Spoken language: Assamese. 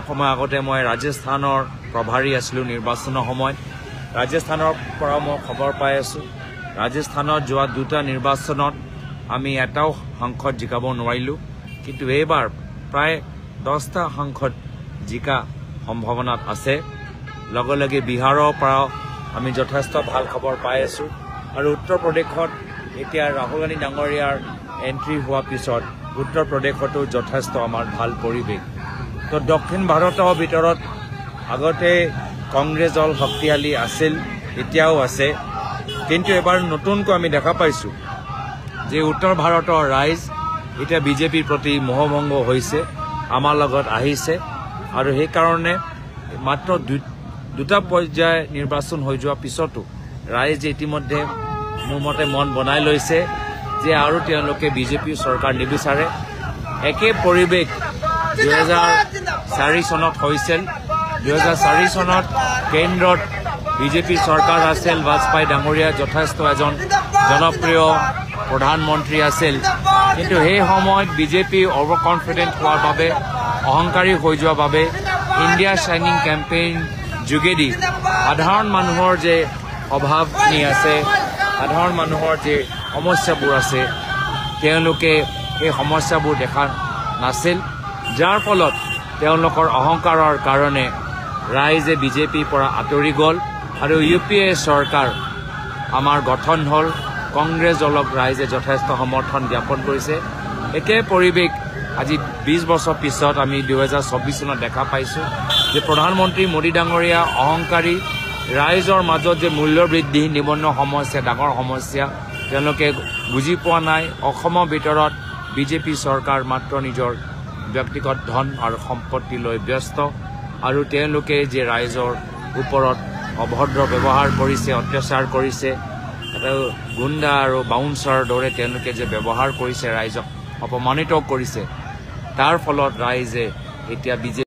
সময় আগতে মই ৰাজস্থানৰ প্ৰভাৰী আছিলোঁ নিৰ্বাচনৰ সময়ত ৰাজস্থানৰ পৰা মই খবৰ পাই আছোঁ ৰাজস্থানত যোৱা দুটা নিৰ্বাচনত আমি এটাও সাংসদ জিকাব নোৱাৰিলোঁ কিন্তু এইবাৰ প্ৰায় 10টা সাংসদ জিকা সম্ভাৱনাত আছে লগে লগে বিহাৰৰ পৰা আমি যথেষ্ট ভাল খবৰ পাই আছোঁ আৰু উত্তৰ প্ৰদেশত এতিয়া ৰাহুল গান্ধী ডাঙৰীয়াৰ এন্ট্ৰি হোৱা পিছত উত্তৰ প্ৰদেশতো যথেষ্ট আমাৰ ভাল পৰিৱেশ তো দক্ষিণ ভাৰতৰ ভিতৰত আগতে কংগ্ৰেছ দল শক্তিশালী আছিল এতিয়াও আছে কিন্তু এবাৰ নতুনকৈ আমি দেখা পাইছোঁ যে উত্তৰ ভাৰতৰ ৰাইজ এতিয়া বিজেপিৰ প্ৰতি মোহভংগ হৈছে আমাৰ লগত আহিছে আৰু সেই কাৰণে মাত্ৰ দুটা পৰ্যায় নিৰ্বাচন হৈ যোৱাৰ পিছতো ৰাইজে ইতিমধ্যে মোৰ মতে মন বনাই লৈছে যে আৰু তেওঁলোকে বিজেপি চৰকাৰ নিবিচাৰে একে পৰিৱেশ 2004 চনত হৈছিল 2004 চনত কেন্দ্ৰত বিজেপি চৰকাৰ আছিল বাজপেয়ী ডাঙৰীয়া যথেষ্ট এজন জনপ্ৰিয় প্ৰধানমন্ত্ৰী আছিল কিন্তু সেই সময়ত বিজেপি অভাৰ কনফিডেন্ট হোৱাৰ বাবে অহংকাৰী হৈ যোৱাৰ বাবে ইণ্ডিয়া শ্বাইনিং কেম্পেইন যোগেদি সাধাৰণ মানুহৰ যে অভাৱখিনি আছে সাধাৰণ মানুহৰ যে সমস্যাবোৰ আছে তেওঁলোকে এই সমস্যাবোৰ দেখা নাছিল যাৰ ফলত তেওঁলোকৰ অহংকাৰৰ কাৰণে ৰাইজে বিজেপিৰ পৰা আঁতৰি গ'ল আৰু ইউপিএ চৰকাৰ আমাৰ গঠন হ'ল কংগ্ৰেছ দলক ৰাইজে যথেষ্ট সমৰ্থন জ্ঞাপন কৰিছে একে পৰিৱেশ আজি 20 বছৰ পিছত আমি 2024 চনত দেখা পাইছোঁ যে প্ৰধানমন্ত্ৰী মোদী ডাঙৰীয়া অহংকাৰী ৰাইজৰ মাজত যে মূল্য বৃদ্ধি নিবনুৱা সমস্যা ডাঙৰ সমস্যা তেওঁলোকে বুজি পোৱা নাই অসমৰ ভিতৰত বিজেপি চৰকাৰ মাত্ৰ নিজৰ ব্যক্তিগত ধন আৰু সম্পত্তি লৈ ব্যস্ত আৰু তেওঁলোকে যে ৰাইজৰ ওপৰত অভদ্ৰ ব্যৱহাৰ কৰিছে অত্যাচাৰ কৰিছে গুণ্ডা আৰু বাউন্সাৰ দৰে তেওঁলোকে যে ব্যৱহাৰ কৰিছে ৰাইজক অপমানিত কৰিছে তাৰ ফলত ৰাইজে এতিয়া বিজেপি